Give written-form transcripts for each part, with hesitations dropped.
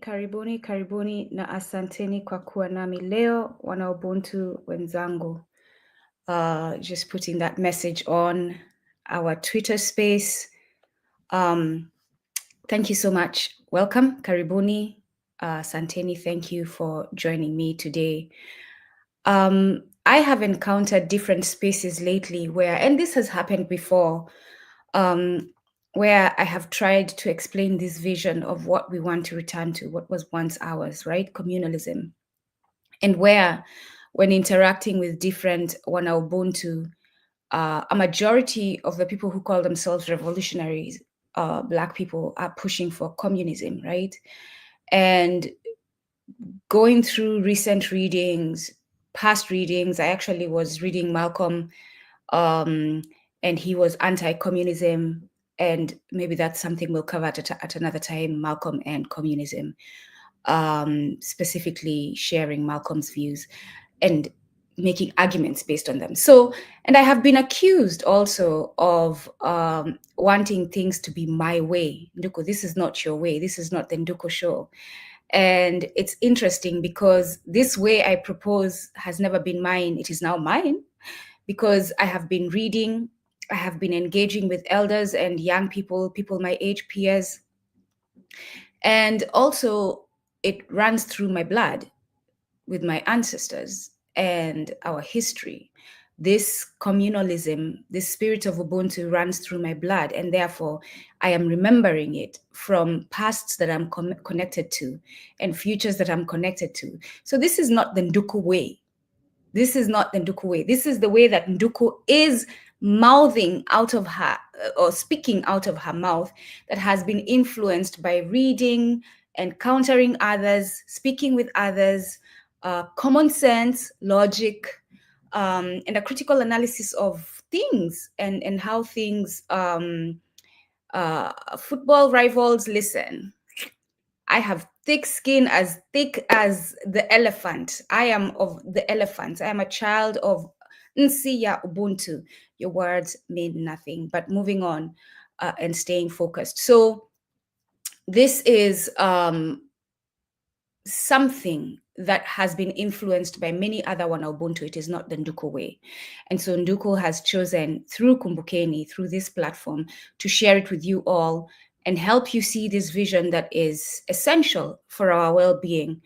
Karibuni na asanteni kwa kuwa nami leo, WanaUbuntu wenzangu. Just putting that message on our Twitter space. Thank you so much. Welcome, Karibuni. Asanteni, thank you for joining me today. I have encountered different spaces lately where, and this has happened before, where I have tried to explain this vision of what we want to return to, what was once ours, right? Communalism. And where, when interacting with different WanaUbuntu, a majority of the people who call themselves revolutionaries, Black people, are pushing for communism, right? And going through recent readings, past readings, I actually was reading Malcolm, and he was anti-communism, and maybe that's something we'll cover at another time, Malcolm and communism, specifically sharing Malcolm's views and making arguments based on them. So, and I have been accused also of wanting things to be my way. Nduko, this is not your way. This is not the Nduko show. And it's interesting because this way I propose has never been mine. It is now mine because I have been reading, I have been engaging with elders and young people, people my age, peers. And also it runs through my blood with my ancestors and our history. This communalism, this spirit of Ubuntu runs through my blood, and therefore I am remembering it from pasts that I'm connected to and futures that I'm connected to. So this is not the Nduku way. This is not the Nduku way. This is the way that Nduku is mouthing out of her, or speaking out of her mouth, that has been influenced by reading, encountering others, speaking with others, common sense, logic, and a critical analysis of things and how things, football rivals listen. I have thick skin as thick as the elephant. I am of the elephant. I am a child of Nsiya Ubuntu. Your words mean nothing, but moving on and staying focused. So this is something that has been influenced by many other WanaUbuntu. It is not the Nduko way. And so Nduko has chosen through Kumbukeni, through this platform, to share it with you all and help you see this vision that is essential for our well-being,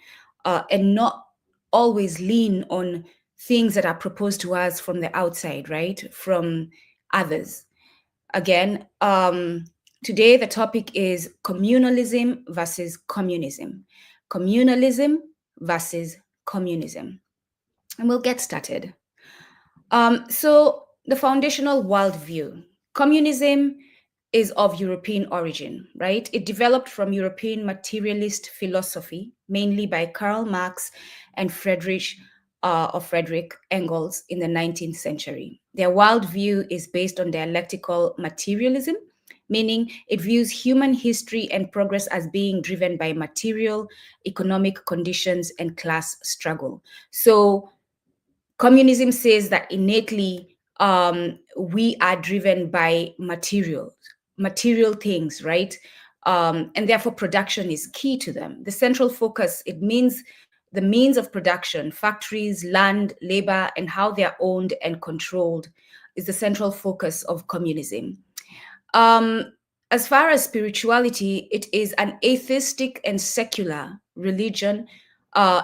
and not always lean on things that are proposed to us from the outside, right? From others. Again, today the topic is communalism versus communism. Communalism versus communism. And we'll get started. So the foundational worldview. Communism is of European origin, right? It developed from European materialist philosophy, mainly by Karl Marx and Friedrich Engels in the 19th century. Their worldview is based on dialectical materialism, meaning it views human history and progress as being driven by material, economic conditions, and class struggle. So communism says that innately we are driven by material things, right? And therefore production is key to them. The central focus, it means the means of production, factories, land, labor, and how they are owned and controlled is the central focus of communism. As far as spirituality, it is an atheistic and secular religion,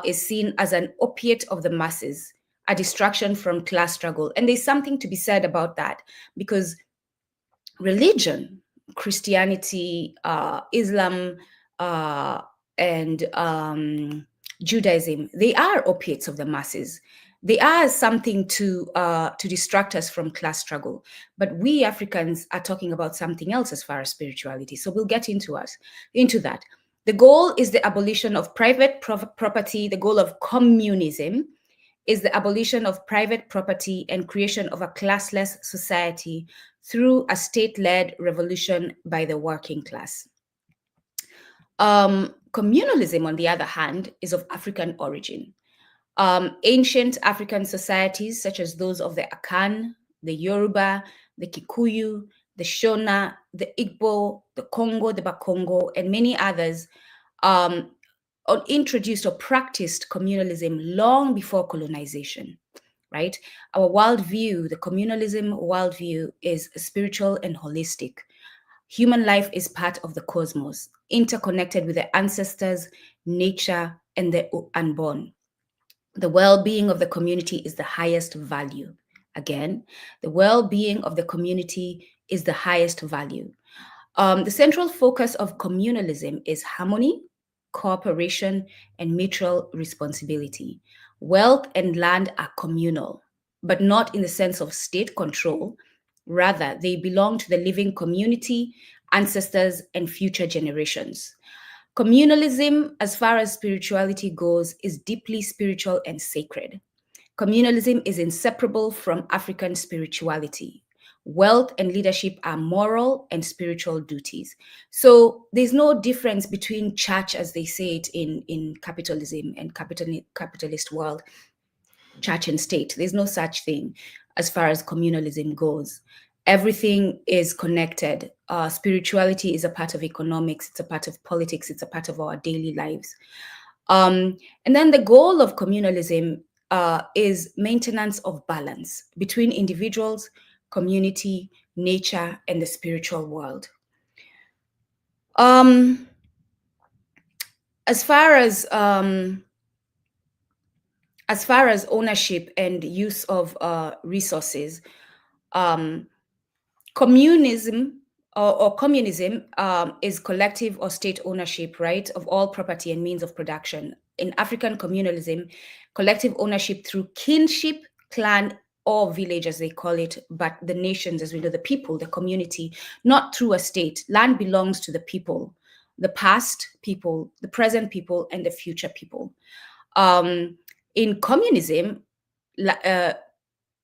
is seen as an opiate of the masses, a distraction from class struggle. And there's something to be said about that, because religion, Christianity, Islam, and Judaism, they are opiates of the masses. They are something to distract us from class struggle. But we Africans are talking about something else as far as spirituality. So we'll get into that. The goal is the abolition of private property. The goal of communism is the abolition of private property and creation of a classless society through a state-led revolution by the working class. Communalism, on the other hand, is of African origin. Ancient African societies, such as those of the Akan, the Yoruba, the Kikuyu, the Shona, the Igbo, the Congo, the Bakongo, and many others, introduced or practiced communalism long before colonization, right? Our worldview, the communalism worldview, is spiritual and holistic. Human life is part of the cosmos, interconnected with the ancestors, nature, and the unborn. The well-being of the community is the highest value. Again, the well-being of the community is the highest value. The central focus of communalism is harmony, cooperation, and mutual responsibility. Wealth and land are communal, but not in the sense of state control. Rather, they belong to the living community, ancestors, and future generations. Communalism, as far as spirituality goes, is deeply spiritual and sacred. Communalism is inseparable from African spirituality. Wealth and leadership are moral and spiritual duties. So there's no difference between church, as they say it in capitalism and capitalist world, church and state. There's no such thing as far as communalism goes. Everything is connected. Spirituality is a part of economics, it's a part of politics, it's a part of our daily lives. And then the goal of communalism is maintenance of balance between individuals, community, nature, and the spiritual world. As far as ownership and use of resources, communism is collective or state ownership, right, of all property and means of production. In African communalism, collective ownership through kinship, clan, or village, as they call it, but the nations, as we know, the people, the community, not through a state. Land belongs to the people, the past people, the present people, and the future people. In communism,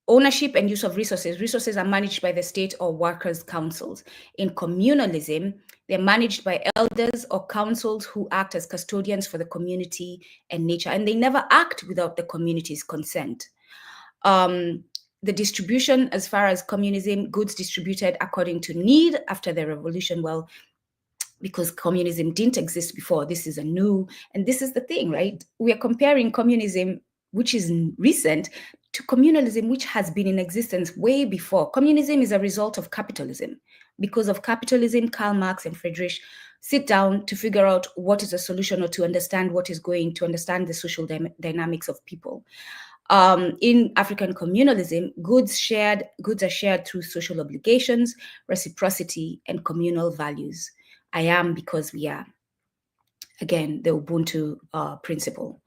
ownership and use of resources are managed by the state or workers' councils. In communalism, they're managed by elders or councils who act as custodians for the community and nature, and they never act without the community's consent. The distribution, as far as communism, goods distributed according to need after the revolution, well, because communism didn't exist before, this is a new, and this is the thing, right? We are comparing communism, which is recent, to communalism, which has been in existence way before. Communism is a result of capitalism. Because of capitalism, Karl Marx and Friedrich sit down to figure out what is a solution, or to understand what is going to understand the social dynamics of people. In African communalism, goods are shared through social obligations, reciprocity, and communal values. I am because we are. Again, the Ubuntu principle.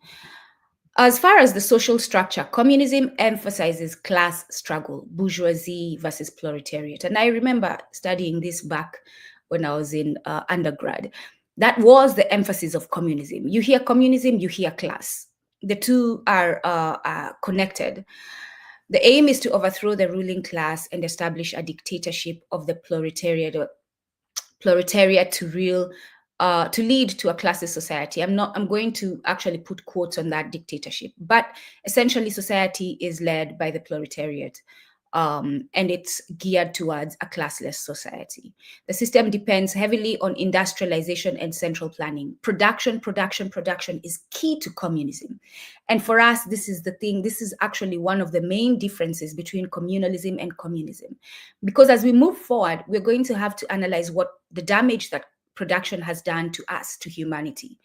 As far as the social structure, communism emphasizes class struggle, bourgeoisie versus proletariat. And I remember studying this back when I was in undergrad. That was the emphasis of communism. You hear communism, you hear class. The two are connected. The aim is to overthrow the ruling class and establish a dictatorship of the proletariat to lead to a classless society. I'm going to actually put quotes on that dictatorship, but essentially society is led by the proletariat, and it's geared towards a classless society. The system depends heavily on industrialization and central planning. Production is key to communism. And for us, this is the thing, this is actually one of the main differences between communalism and communism. Because as we move forward, we're going to have to analyze what the damage that production has done to us, to humanity,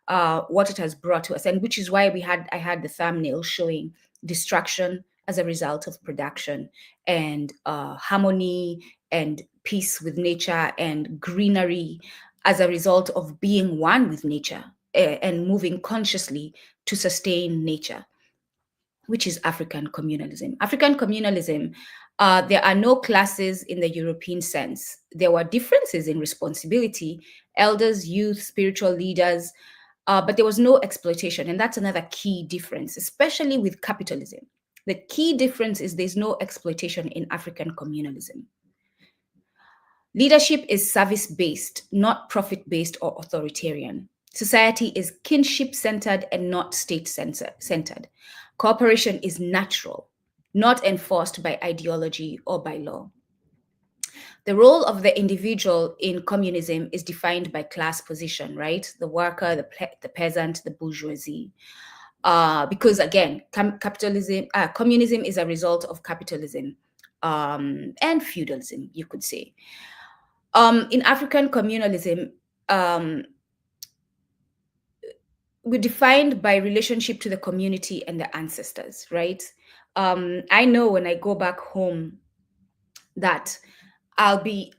what it has brought to us, and which is why I had the thumbnail showing destruction as a result of production, and harmony and peace with nature and greenery as a result of being one with nature and moving consciously to sustain nature, which is African communalism. African communalism, there are no classes in the European sense. There were differences in responsibility, elders, youth, spiritual leaders, but there was no exploitation. And that's another key difference, especially with capitalism. The key difference is there's no exploitation in African communalism. Leadership is service-based, not profit-based or authoritarian. Society is kinship-centered and not state-centered. Cooperation is natural, not enforced by ideology or by law. The role of the individual in communism is defined by class position, right? The worker, the peasant, the bourgeoisie. Because again, communism is a result of capitalism and feudalism, you could say. In African communalism, we're defined by relationship to the community and the ancestors, right? I know when I go back home that I'll be,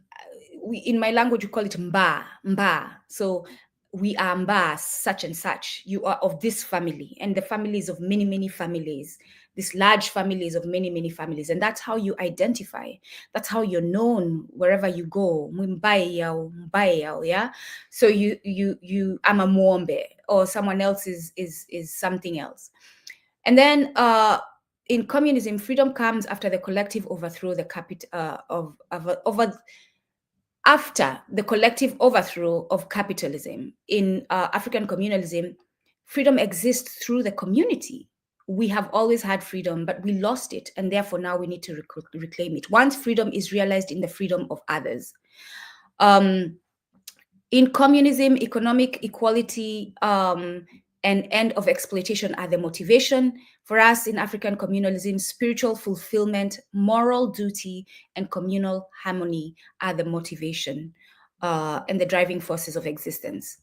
in my language, we call it mba. So we are mba, such and such. You are of this family, and the families of many, many families, these large families of many, many families. And that's how you identify. That's how you're known wherever you go. Mbae, yeah. So I'm a Mwombe, or someone else is something else. And then in communism, freedom comes after the collective overthrow after the collective overthrow of capitalism. In African communalism, freedom exists through the community. We have always had freedom, but we lost it, and therefore now we need to reclaim it. Once freedom is realized in the freedom of others. In communism, economic equality and end of exploitation are the motivation. For us in African communalism, spiritual fulfillment, moral duty, and communal harmony are the motivation and the driving forces of existence.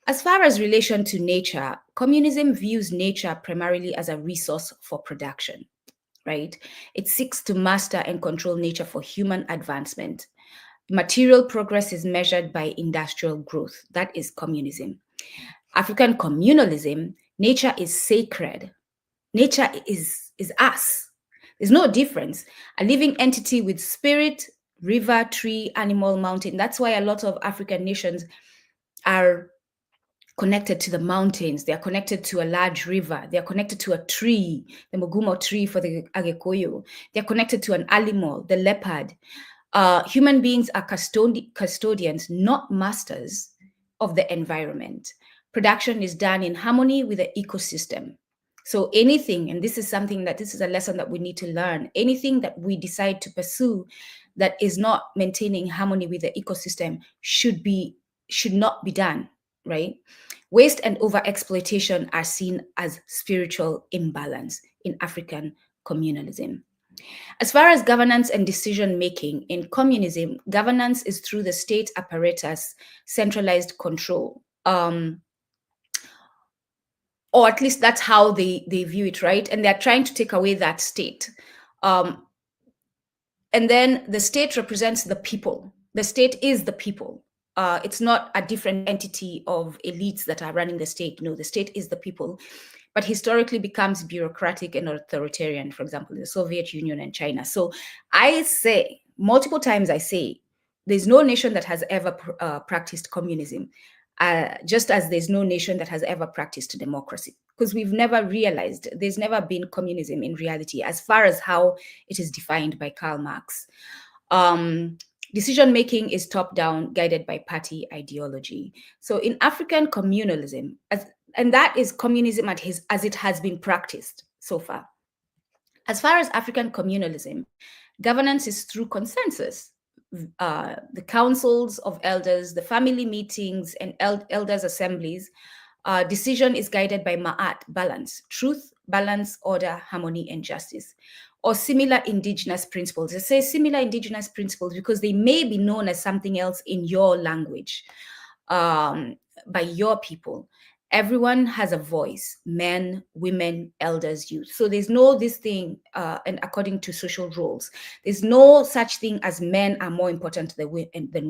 As far as relation to nature, communism views nature primarily as a resource for production, right? It seeks to master and control nature for human advancement. Material progress is measured by industrial growth. That is communism. African communalism, nature is sacred. Nature is us. There's no difference. A living entity with spirit, river, tree, animal, mountain. That's why a lot of African nations are connected to the mountains. They are connected to a large river. They are connected to a tree, the Mugumo tree for the Agekoyo. They are connected to an animal, the leopard. Human beings are custodians, not masters of the environment. Production is done in harmony with the ecosystem. So anything, and this is a lesson that we need to learn, anything that we decide to pursue that is not maintaining harmony with the ecosystem should not be done, right? Waste and overexploitation are seen as spiritual imbalance in African communalism. As far as governance and decision-making, in communism, governance is through the state apparatus, centralized control. Or at least that's how they view it, right? And they're trying to take away that state. And then the state represents the people. The state is the people. It's not a different entity of elites that are running the state. No, the state is the people, but historically becomes bureaucratic and authoritarian, for example, the Soviet Union and China. So I say, multiple times I say, there's no nation that has ever practiced communism, just as there's no nation that has ever practiced democracy, because we've never realized there's never been communism in reality, as far as how it is defined by Karl Marx. Decision-making is top-down, guided by party ideology. So in African communalism, and that is communism as it has been practiced so far. As far as African communalism, governance is through consensus. The councils of elders, the family meetings, and elders' assemblies. Decision is guided by ma'at, balance, truth, balance, order, harmony, and justice, or similar indigenous principles. I say similar indigenous principles because they may be known as something else in your language, by your people. Everyone has a voice, men, women, elders, youth. So there's no this thing, and according to social roles, there's no such thing as men are more important than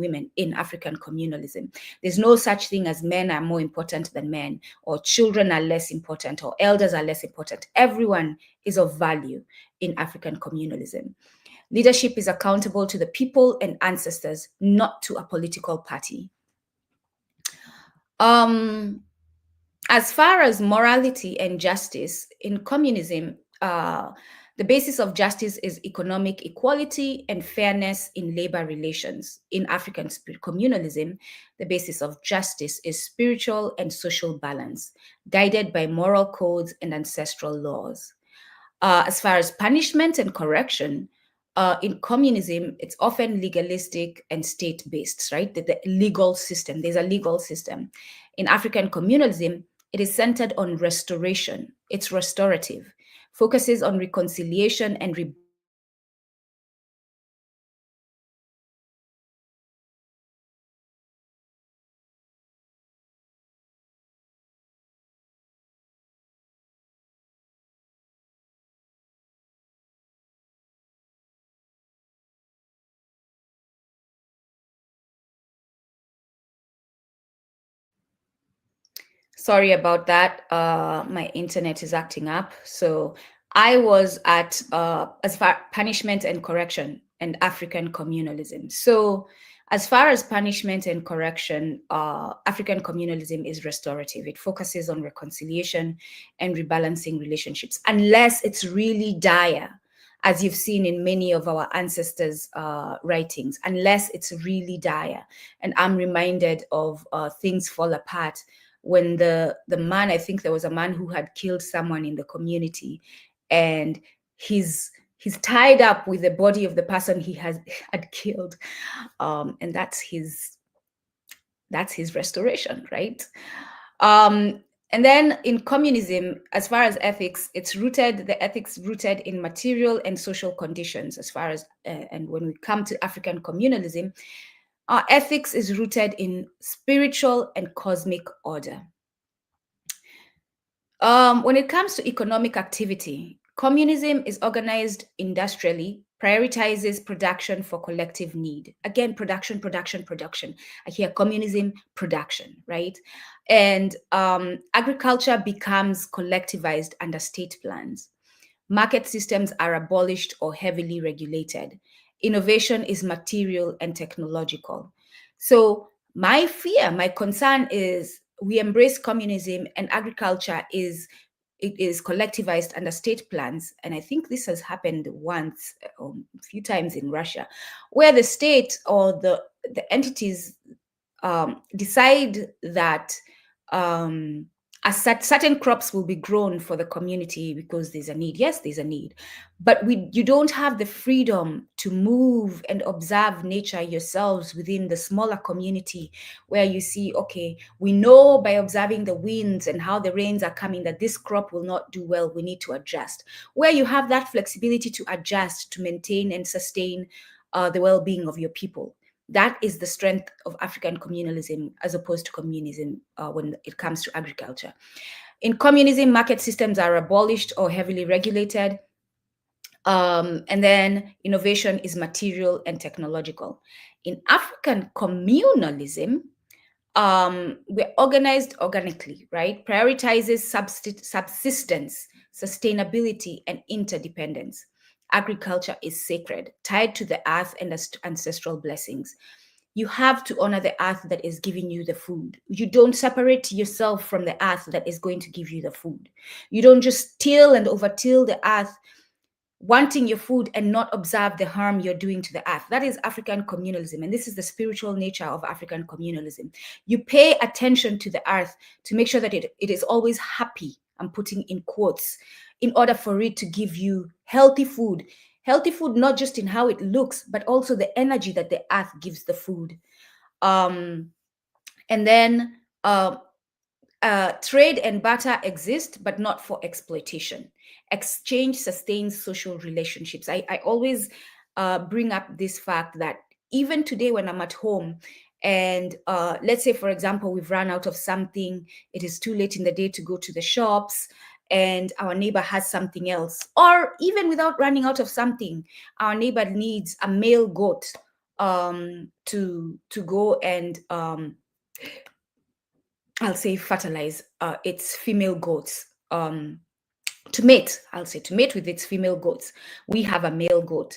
women in African communalism. There's no such thing as men are more important than men, or children are less important, or elders are less important. Everyone is of value in African communalism. Leadership is accountable to the people and ancestors, not to a political party. As far as morality and justice, in communism, the basis of justice is economic equality and fairness in labor relations. In African communalism, the basis of justice is spiritual and social balance, guided by moral codes and ancestral laws. As far as punishment and correction, in communism, it's often legalistic and state-based, right? The legal system, there's a legal system. In African communalism, it is centered on restoration. It's restorative, focuses on reconciliation and Sorry about that. My internet is acting up. So I was at as far punishment and correction and African communalism. So as far as punishment and correction, African communalism is restorative. It focuses on reconciliation and rebalancing relationships, unless it's really dire, as you've seen in many of our ancestors' writings, unless it's really dire. And I'm reminded of Things Fall Apart, when the man, I think there was a man who had killed someone in the community, and he's tied up with the body of the person he had killed, and that's his restoration, right? And then in communism, as far as ethics, the ethics rooted in material and social conditions. As far as and when we come to African communalism, our ethics is rooted in spiritual and cosmic order. When it comes to economic activity, communism is organized industrially, prioritizes production for collective need. Again, production, production, production. I hear communism, production, right? And agriculture becomes collectivized under state plans. Market systems are abolished or heavily regulated. Innovation is material and technological. So my fear, my concern is we embrace communism and agriculture is collectivized under state plans. And I think this has happened once, a few times in Russia, where the state or the entities decide that certain crops will be grown for the community because there's a need. Yes, there's a need, but you don't have the freedom to move and observe nature yourselves within the smaller community, where you see, okay, we know by observing the winds and how the rains are coming that this crop will not do well, we need to adjust. Where you have that flexibility to adjust to maintain and sustain the well-being of your people. That is the strength of African communalism as opposed to communism when it comes to agriculture. In communism, market systems are abolished or heavily regulated. And then innovation is material and technological. In African communalism, we're organized organically, right? Prioritizes subsistence, sustainability, and interdependence. Agriculture is sacred, tied to the earth and ancestral blessings. You have to honor the earth that is giving you the food. You don't separate yourself from the earth that is going to give you the food. You don't just till and overtill the earth, wanting your food and not observe the harm you're doing to the earth. That is African communalism. And this is the spiritual nature of African communalism. You pay attention to the earth to make sure that it is always happy, I'm putting in quotes, in order for it to give you healthy food. Healthy food, not just in how it looks, but also the energy that the earth gives the food. And then trade and barter exist, but not for exploitation. Exchange sustains social relationships. I always bring up this fact that even today when I'm at home and let's say, for example, we've run out of something, it is too late in the day to go to the shops, and our neighbor has something else, or even without running out of something, our neighbor needs a male goat to go and I'll say fertilize its female goats to mate. I'll say to mate with its female goats. We have a male goat.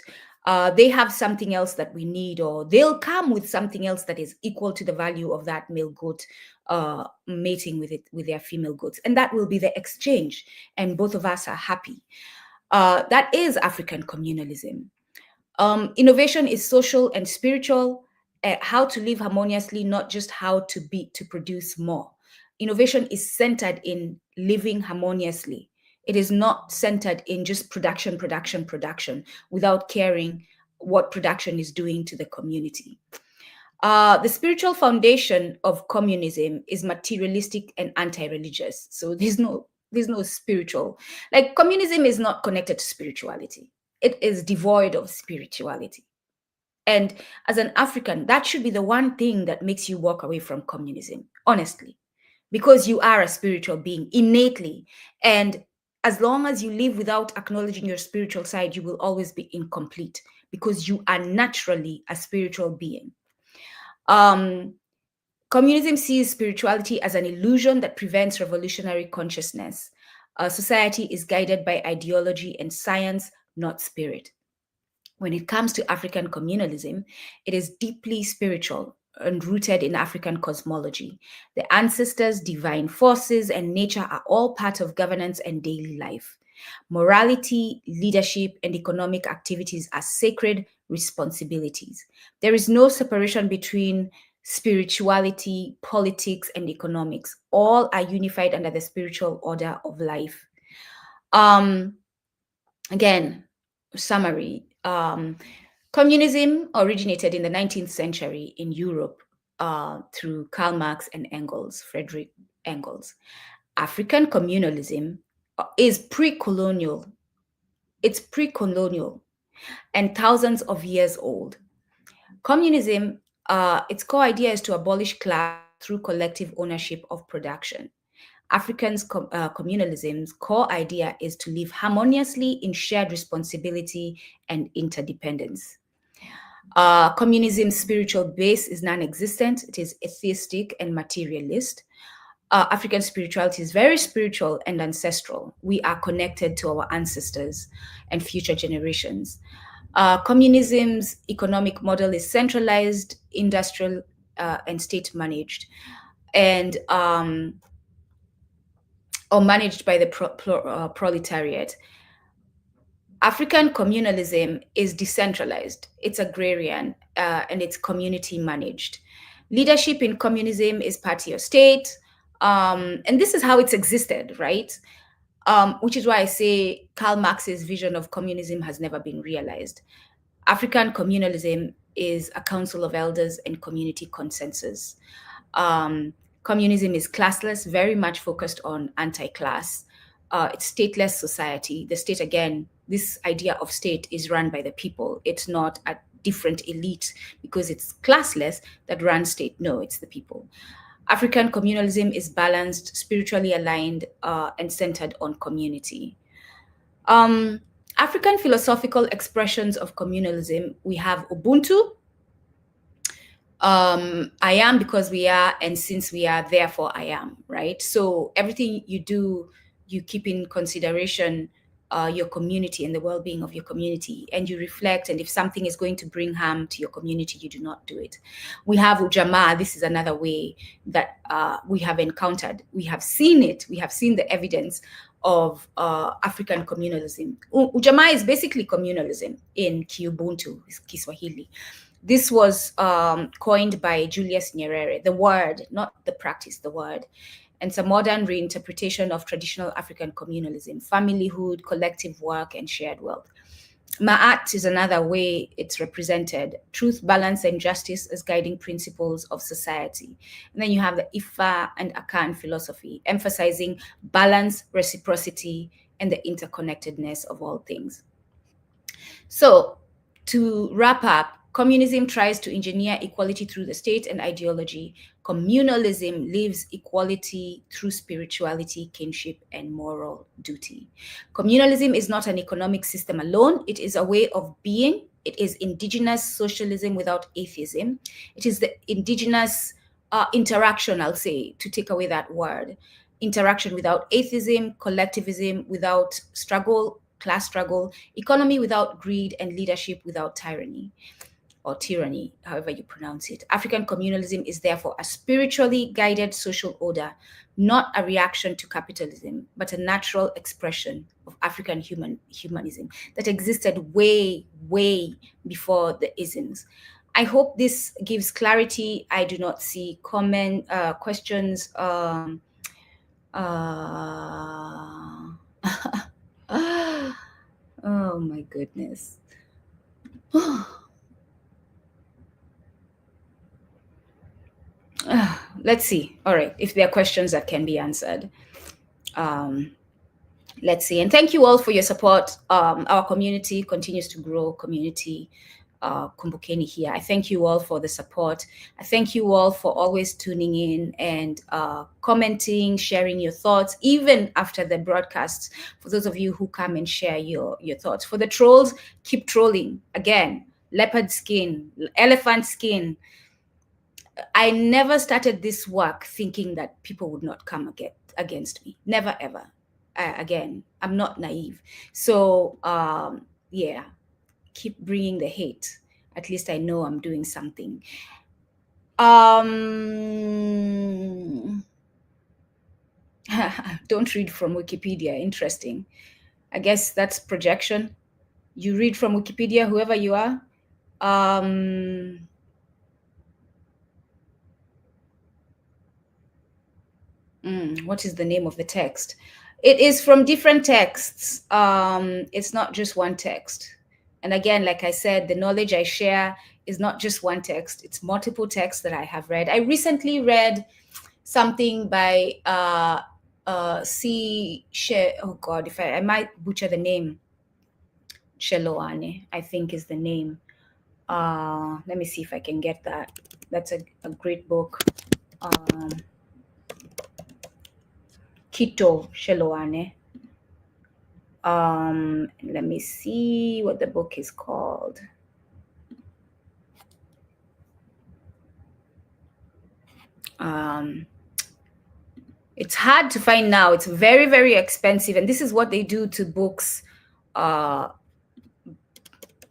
They have something else that we need, or they'll come with something else that is equal to the value of that male goat mating with their female goats, and that will be the exchange, and both of us are happy. That is African communalism. Innovation is social and spiritual. How to live harmoniously, not just how to produce more. Innovation is centered in living harmoniously. It is not centered in just production, without caring what production is doing to the community. The spiritual foundation of communism is materialistic and anti-religious. So there's no spiritual, like communism is not connected to spirituality. It is devoid of spirituality. And as an African, that should be the one thing that makes you walk away from communism, honestly, because you are a spiritual being innately. And as long as you live without acknowledging your spiritual side, you will always be incomplete because you are naturally a spiritual being. Communism sees spirituality as an illusion that prevents revolutionary consciousness. Society is guided by ideology and science, not spirit. When it comes to African communalism, it is deeply spiritual and rooted in African cosmology. The ancestors, divine forces, and nature are all part of governance and daily life. Morality, leadership, and economic activities are sacred responsibilities. There is no separation between spirituality, politics, and economics. All are unified under the spiritual order of life. Again, summary. Communism originated in the 19th century in Europe through Karl Marx and Friedrich Engels. African communalism is pre-colonial. It's pre-colonial and thousands of years old. Communism, its core idea is to abolish class through collective ownership of production. Communalism's core idea is to live harmoniously in shared responsibility and interdependence. Communism's spiritual base is non-existent. It is atheistic and materialist. African spirituality is very spiritual and ancestral. We are connected to our ancestors and future generations. Communism's economic model is centralized, industrial, and state managed, and or managed by the proletariat. African communalism is decentralized, it's agrarian, and it's community managed. Leadership in communism is party or state, and this is how it's existed, right? Which is why I say Karl Marx's vision of communism has never been realized. African communalism is a council of elders and community consensus. Communism is classless, very much focused on anti-class. It's stateless society. The state, again, this idea of state is run by the people. It's not a different elite because it's classless that runs state. No, it's the people. African communalism is balanced, spiritually aligned, and centered on community. African philosophical expressions of communalism, we have Ubuntu. I am because we are, and since we are, therefore I am, right? So everything you do, you keep in consideration your community and the well-being of your community, and you reflect, and if something is going to bring harm to your community, you do not do it. We have Ujamaa. This is another way that we have encountered. We have seen it. We have seen the evidence of African communalism. Ujamaa is basically communalism in Ubuntu, Kiswahili. This was coined by Julius Nyerere, the word, not the practice, the word. And it's a modern reinterpretation of traditional African communalism, familyhood, collective work, and shared wealth. Ma'at is another way it's represented, truth, balance, and justice as guiding principles of society. And then you have the Ifa and Akan philosophy, emphasizing balance, reciprocity, and the interconnectedness of all things. So to wrap up, communism tries to engineer equality through the state and ideology. Communalism lives equality through spirituality, kinship, and moral duty. Communalism is not an economic system alone. It is a way of being. It is indigenous socialism without atheism. It is the indigenous interaction, I'll say, to take away that word. Interaction without atheism, collectivism without struggle, class struggle, economy without greed, and leadership without tyranny, or tyranny, however you pronounce it. African communalism is therefore a spiritually guided social order, not a reaction to capitalism, but a natural expression of African humanism that existed way, way before the isms. I hope this gives clarity. I do not see questions. Oh my goodness. Let's see. All right, if there are questions that can be answered. Let's see. And thank you all for your support. Our community continues to grow. Community Kumbukeni here. I thank you all for the support. I thank you all for always tuning in and commenting, sharing your thoughts, even after the broadcasts. For those of you who come and share your thoughts. For the trolls, keep trolling. Again, leopard skin, elephant skin. I never started this work thinking that people would not come against me. Never, ever. Again, I'm not naive. So, yeah, keep bringing the hate. At least I know I'm doing something. Don't read from Wikipedia. Interesting. I guess that's projection. You read from Wikipedia, whoever you are. What is the name of the text? It is from different texts. It's not just one text. And again, like I said, the knowledge I share is not just one text. It's multiple texts that I have read. I recently read something by oh God, if I might butcher the name. Sheloane, I think is the name. Let me see if I can get that. That's a great book. Kito Sheloane. Let me see what the book is called. It's hard to find now. It's very, very expensive. And this is what they do to books,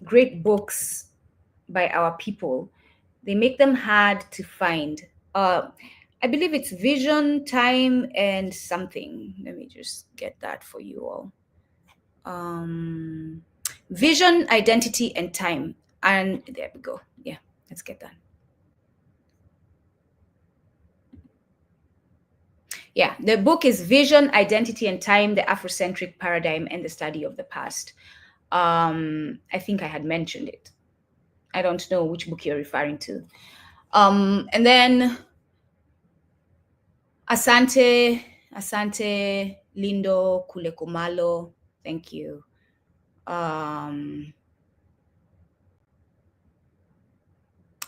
great books by our people. They make them hard to find. I believe it's Vision, Time, and something. Let me just get that for you all. Vision, Identity, and Time. And there we go. Yeah, let's get that. Yeah, the book is Vision, Identity, and Time, the Afrocentric Paradigm and the Study of the Past. I think I had mentioned it. I don't know which book you're referring to. And then Asante, Lindo, Kulekumalo. Thank you.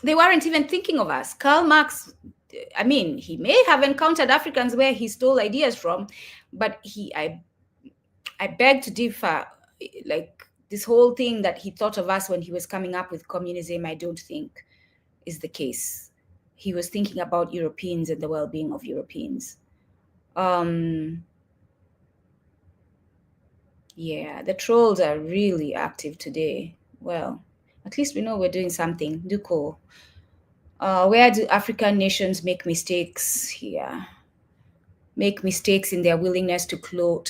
They weren't even thinking of us. Karl Marx, I mean, he may have encountered Africans where he stole ideas from, but I beg to differ. Like this whole thing that he thought of us when he was coming up with communism, I don't think is the case. He was thinking about Europeans and the well-being of Europeans. Yeah, the trolls are really active today. Well, at least we know we're doing something. Tuko. Where do African nations make mistakes here? Make mistakes in their willingness to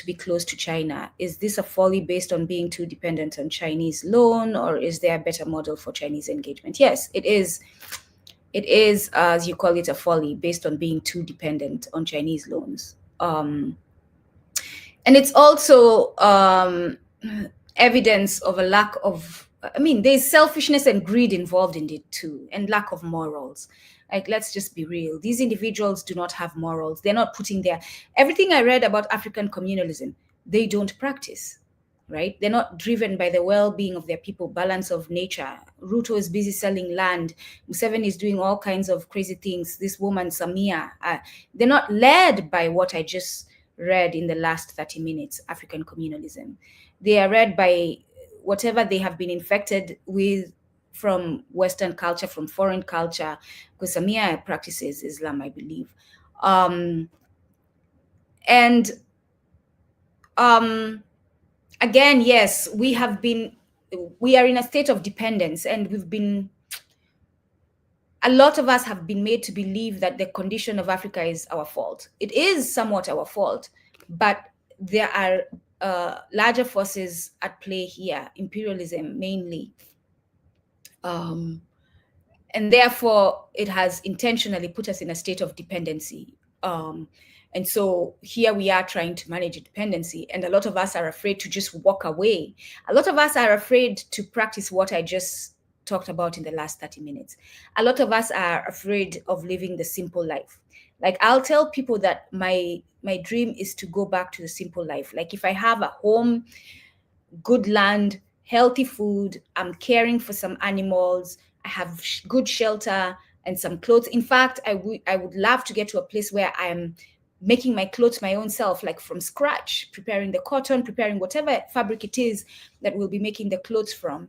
be close to China? Is this a folly based on being too dependent on Chinese loan, or is there a better model for Chinese engagement? Yes, it is. It is, as you call it, a folly based on being too dependent on Chinese loans. And it's also evidence of a lack of, I mean, there's selfishness and greed involved in it too, and lack of morals. Like, let's just be real. These individuals do not have morals. They're not putting everything I read about African communalism, they don't practice, right? They're not driven by the well-being of their people, balance of nature. Ruto is busy selling land. Museveni is doing all kinds of crazy things. This woman, Samia, they're not led by what I just read in the last 30 minutes, African communalism. They are read by whatever they have been infected with from Western culture, from foreign culture, because Samia practices Islam, I believe. Again, yes, we are in a state of dependence, and a lot of us have been made to believe that the condition of Africa is our fault. It is somewhat our fault, but there are larger forces at play here, imperialism mainly. And therefore, it has intentionally put us in a state of dependency. And so here we are trying to manage dependency, and a lot of us are afraid to just walk away. A lot of us are afraid to practice what I just talked about in the last 30 minutes. A lot of us are afraid of living the simple life. Like, I'll tell people that my dream is to go back to the simple life. Like, if I have a home, good land, healthy food, I'm caring for some animals, I have good shelter and some clothes. In fact, I would love to get to a place where I am making my clothes my own self, like from scratch, preparing the cotton, preparing whatever fabric it is that we'll be making the clothes from.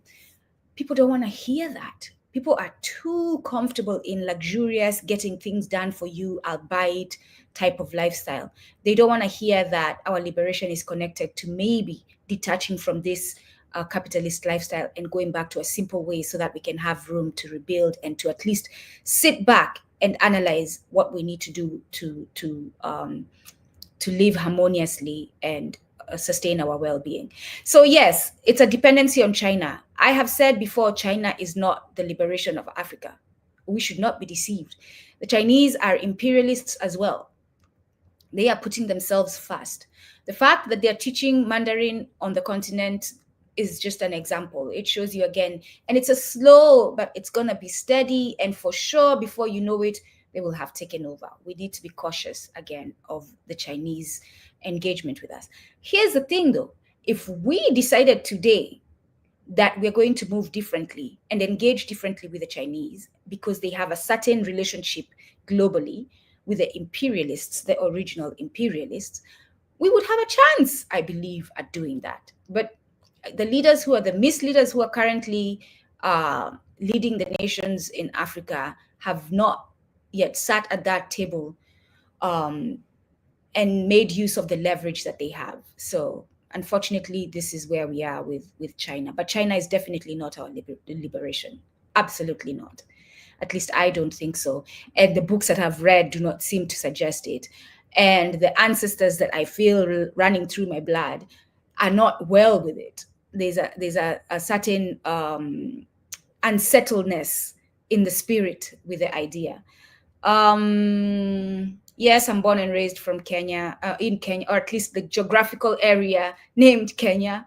People don't want to hear that. People are too comfortable in luxurious, getting things done for you, I'll buy it type of lifestyle. They don't want to hear that our liberation is connected to maybe detaching from this capitalist lifestyle and going back to a simple way, so that we can have room to rebuild and to at least sit back and analyze what we need to do to live harmoniously and sustain our well-being. So yes, it's a dependency on China. I have said before, China is not the liberation of Africa. We should not be deceived. The Chinese are imperialists as well. They are putting themselves first. The fact that they're teaching Mandarin on the continent is just an example. It shows you again, and it's a slow, but it's going to be steady, and for sure, before you know it, they will have taken over. We need to be cautious again of the Chinese engagement with us. Here's the thing though, if we decided today that we're going to move differently and engage differently with the Chinese because they have a certain relationship globally with the imperialists, the original imperialists, we would have a chance, I believe, at doing that. But the leaders who are the misleaders who are currently leading the nations in Africa have not yet sat at that table and made use of the leverage that they have. So unfortunately, this is where we are with China. But China is definitely not our liberation. Absolutely not. At least I don't think so. And the books that I've read do not seem to suggest it. And the ancestors that I feel running through my blood are not well with it. There's a certain unsettledness in the spirit with the idea. Yes, I'm born and raised from Kenya, in Kenya, or at least the geographical area named Kenya.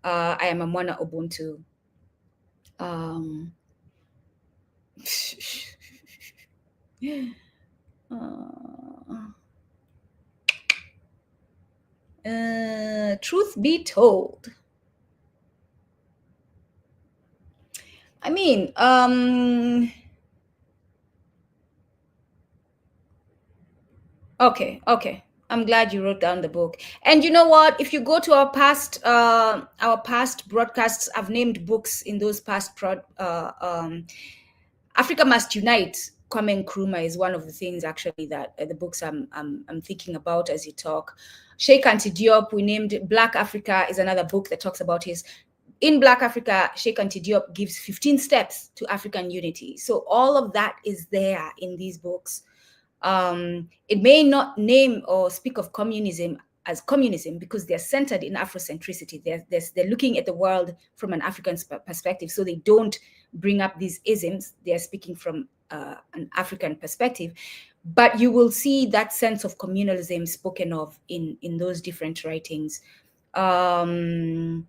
I am a WanaUbuntu. Truth be told, I mean, okay. I'm glad you wrote down the book. And you know what? If you go to our past broadcasts, I've named books in those past Africa Must Unite. Kwame Nkrumah is one of the things actually that the books I'm thinking about as you talk. Sheikh Anta Diop, we named Black Africa, is another book that talks about his. In Black Africa, Sheikh Anta Diop gives 15 steps to African unity. So all of that is there in these books. It may not name or speak of communism as communism because they're centered in Afrocentricity. They're looking at the world from an African perspective, so they don't bring up these isms. They're speaking from an African perspective. But you will see that sense of communalism spoken of in those different writings. Credo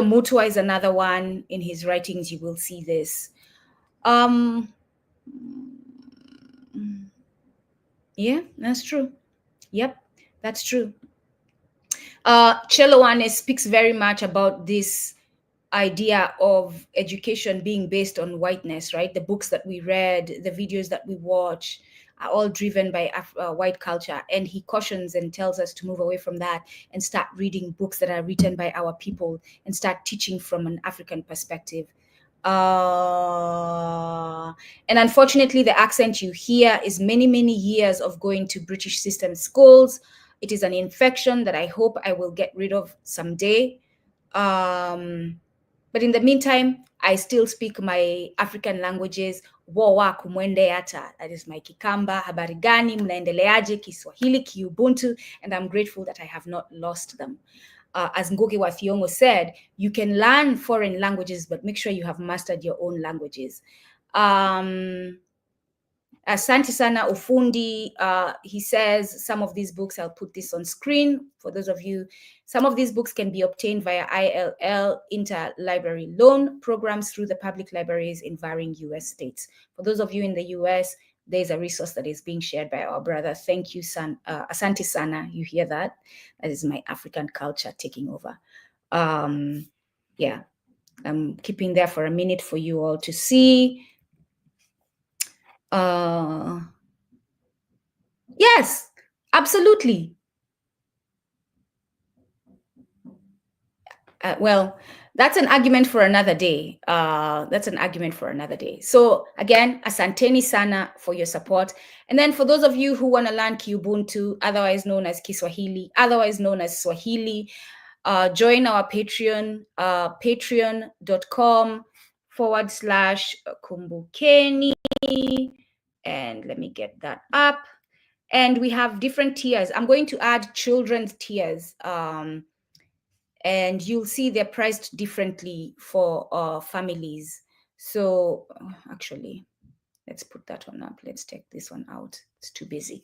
Mutua is another one. In his writings, you will see this. Yeah, that's true. Yep, that's true. Cheloane speaks very much about this idea of education being based on whiteness, right? The books that we read, the videos that we watch are all driven by white culture. And he cautions and tells us to move away from that and start reading books that are written by our people and start teaching from an African perspective. And unfortunately, the accent you hear is many years of going to British system schools. It is an infection that I hope I will get rid of someday. But in the meantime, I still speak my African languages. Wowa kumwende ata. That is my Kikamba, habari gani, mnaendeleaje, Kiswahili, Kiubuntu, and I'm grateful that I have not lost them. As Ngugi wa Thiong'o said, you can learn foreign languages, but make sure you have mastered your own languages. Asante sana ufundi. He says some of these books, I'll put this on screen for those of you. Some of these books can be obtained via ILL, interlibrary loan programs through the public libraries in varying US states. For those of you in the US, there's a resource that is being shared by our brother. Thank you, Asante sana. You hear that? That is my African culture taking over. Yeah, I'm keeping there for a minute for you all to see. Yes, absolutely. Well, that's an argument for another day. So again, asanteni sana for your support. And then for those of you who want to learn Ubuntu, otherwise known as Kiswahili, otherwise known as Swahili, join our Patreon, patreon.com/Kumbukeni. And let me get that up. And we have different tiers. I'm going to add children's tiers. And you'll see they're priced differently for families. So actually, let's put that one up. Let's take this one out. It's too busy.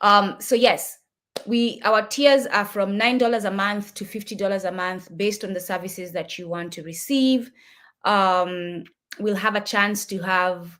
So yes, our tiers are from $9 a month to $50 a month based on the services that you want to receive. We'll have a chance to have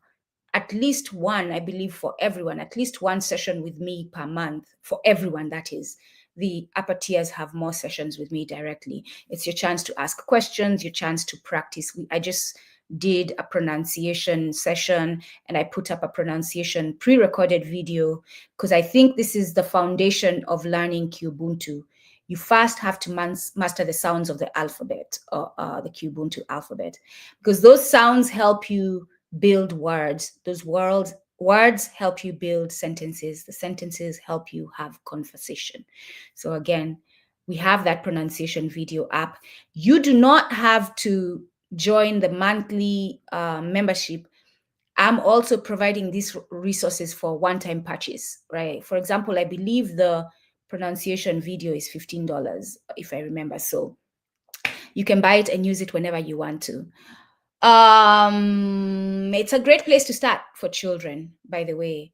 at least one, I believe, for everyone, at least one session with me per month for everyone, that is. The upper tiers have more sessions with me directly. It's your chance to ask questions, your chance to practice. I just did a pronunciation session and I put up a pronunciation pre-recorded video because I think this is the foundation of learning Ubuntu. You first have to master the sounds of the alphabet, or the Ubuntu alphabet, because those sounds help you build words. Those words help you build sentences. The sentences help you have conversation. So again, we have that pronunciation video app. You do not have to join the monthly membership. I'm also providing these resources for one-time purchase, right? For example, I believe the pronunciation video is $15, if I remember. So you can buy it and use it whenever you want to. It's a great place to start for children, by the way.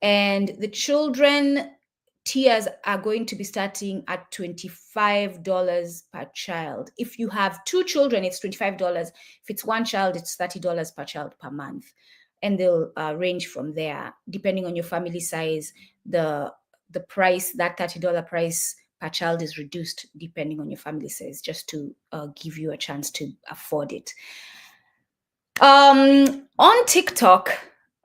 And the children tiers are going to be starting at $25 per child. If you have 2 children, it's $25. If it's 1 child, it's $30 per child per month. And they'll range from there. Depending on your family size, the price, that $30 price per child is reduced depending on your family size, just to give you a chance to afford it. On TikTok,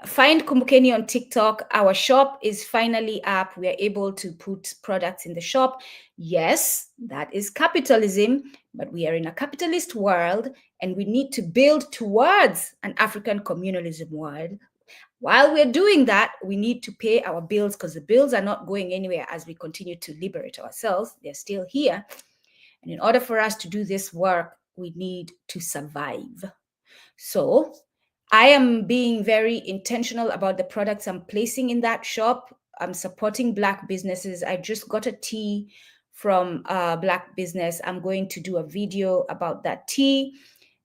find Kumbukeni on TikTok. Our shop is finally up. We are able to put products in the shop. Yes, that is capitalism, but we are in a capitalist world and we need to build towards an African communalism world. While we're doing that, we need to pay our bills because the bills are not going anywhere as we continue to liberate ourselves. They're still here. And in order for us to do this work, we need to survive. So I am being very intentional about the products I'm placing in that shop. I'm supporting Black businesses. I just got a tea from a Black business. I'm going to do a video about that tea.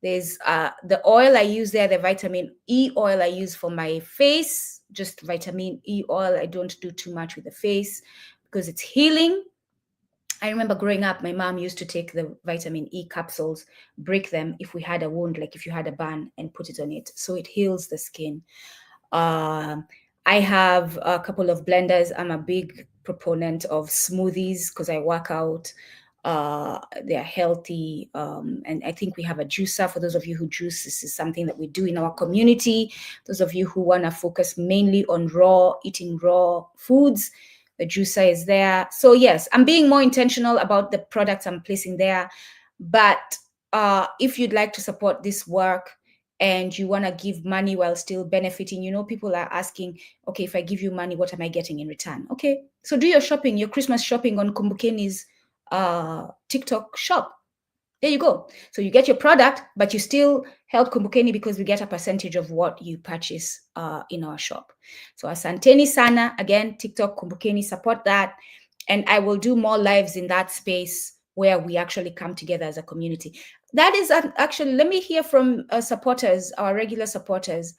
There's the oil I use there, the vitamin E oil I use for my face, just vitamin E oil. I don't do too much with the face because it's healing. I remember growing up, my mom used to take the vitamin E capsules, break them if we had a wound, like if you had a burn, and put it on it. So it heals the skin. I have a couple of blenders. I'm a big proponent of smoothies because I work out. They're healthy. And I think we have a juicer. For those of you who juice, this is something that we do in our community. Those of you who want to focus mainly on eating raw foods, the juicer is there. So yes, I'm being more intentional about the products I'm placing there. But if you'd like to support this work and you want to give money while still benefiting, people are asking, okay, if I give you money, what am I getting in return? Okay, so do your shopping, your Christmas shopping on Kumbukeni's TikTok shop. There you go. So you get your product, but you still help Kumbukeni because we get a percentage of what you purchase in our shop. So asanteni sana. Again, TikTok, Kumbukeni, support that. And I will do more lives in that space where we actually come together as a community. That is actually, let me hear from supporters, our regular supporters.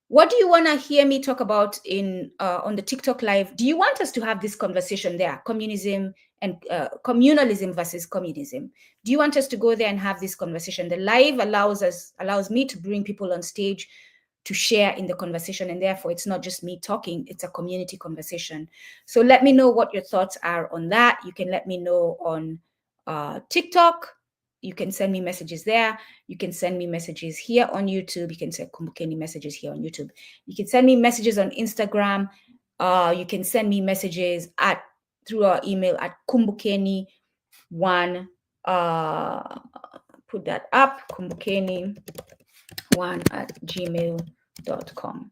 What do you want to hear me talk about in on the TikTok live? Do you want us to have this conversation there? Communism and communalism versus communism. Do you want us to go there and have this conversation? The live allows me to bring people on stage to share in the conversation, and therefore it's not just me talking, it's a community conversation. So let me know what your thoughts are on that. You can let me know on TikTok. You can send me messages there. You can send me messages here on YouTube. You can send Kumbukeni messages here on YouTube. You can send me messages on Instagram. You can send me messages through our email at Kumbukeni1. Put that up, Kumbukeni1@gmail.com.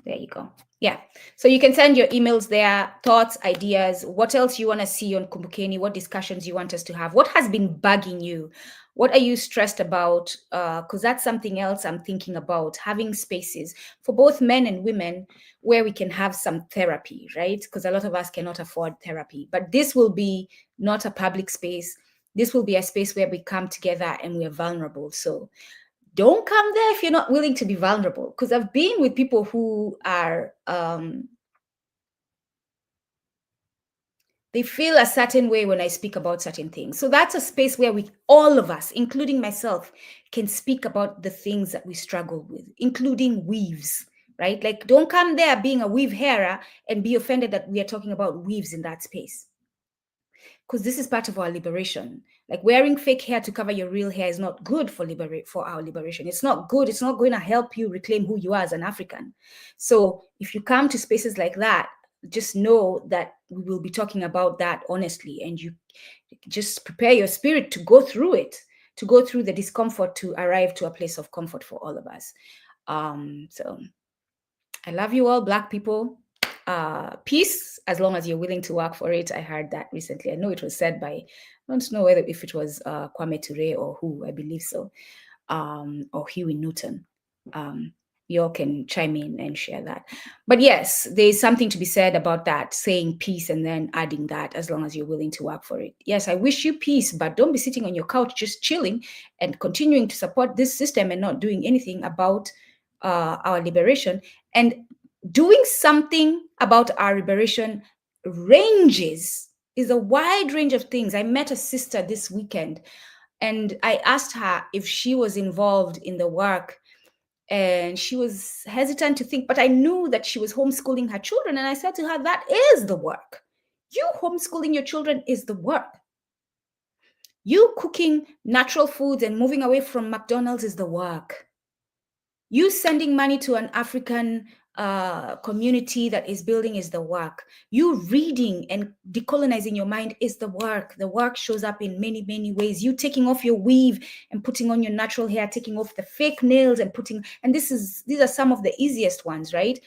There you go. Yeah. So you can send your emails there, thoughts, ideas, what else you want to see on Kumbukeni, what discussions you want us to have, what has been bugging you, what are you stressed about? Because that's something else I'm thinking about, having spaces for both men and women where we can have some therapy, right? Because a lot of us cannot afford therapy. But this will be not a public space. This will be a space where we come together and we are vulnerable. So don't come there if you're not willing to be vulnerable. Because I've been with people who are, they feel a certain way when I speak about certain things. So that's a space where all of us, including myself, can speak about the things that we struggle with, including weaves, right? Like, don't come there being a weave hairer and be offended that we are talking about weaves in that space. Because this is part of our liberation. Like, wearing fake hair to cover your real hair is not good for our liberation. It's not good. It's not going to help you reclaim who you are as an African. So if you come to spaces like that, just know that we will be talking about that honestly, and you just prepare your spirit to go through it, to go through the discomfort, to arrive to a place of comfort for all of us. So I love you all, Black people. Peace, as long as you're willing to work for it. I heard that recently. I know it was said by, I don't know if it was Kwame Ture or who, I believe so, or Huey Newton. You all can chime in and share that. But yes, there's something to be said about that, saying peace and then adding that, as long as you're willing to work for it. Yes, I wish you peace, but don't be sitting on your couch just chilling and continuing to support this system and not doing anything about our liberation. And doing something about our liberation is a wide range of things. I met a sister this weekend and I asked her if she was involved in the work, and she was hesitant to think, but I knew that she was homeschooling her children. And I said to her, that is the work. You homeschooling your children is the work. You cooking natural foods and moving away from McDonald's is the work. You sending money to an African community that is building is the work. You reading and decolonizing your mind is the work. The work shows up in many, many ways. You taking off your weave and putting on your natural hair, taking off the fake nails and these are some of the easiest ones, right?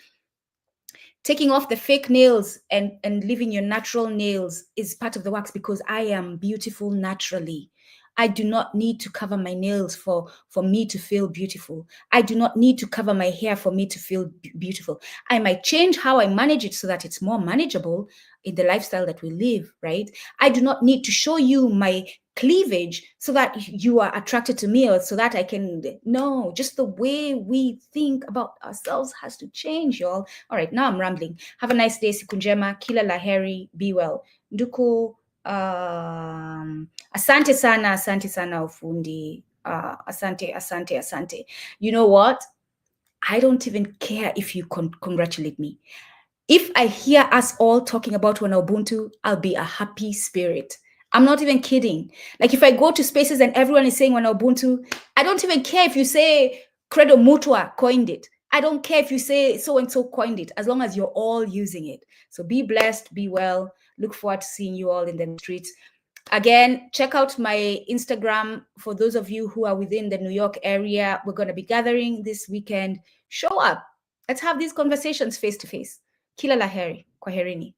Taking off the fake nails and leaving your natural nails is part of the works, because I am beautiful naturally. I do not need to cover my nails for me to feel beautiful. I do not need to cover my hair for me to feel beautiful. I might change how I manage it so that it's more manageable in the lifestyle that we live, right? I do not need to show you my cleavage so that you are attracted to me, or so that I can, no, just the way we think about ourselves has to change, y'all. All right, now I'm rambling. Have a nice day. Siku njema, kila laheri, be well. Nduku, asante sana ufundi. Asante. You know what? I don't even care if you congratulate me. If I hear us all talking about WanaUbuntu, I'll be a happy spirit. I'm not even kidding. Like, if I go to spaces and everyone is saying WanaUbuntu, I don't even care if you say Credo Mutua coined it. I don't care if you say so-and-so coined it, as long as you're all using it. So be blessed, be well. Look forward to seeing you all in the streets. Again, check out my Instagram for those of you who are within the New York area. We're going to be gathering this weekend. Show up. Let's have these conversations face to face. Kila laheri. Kwaherini.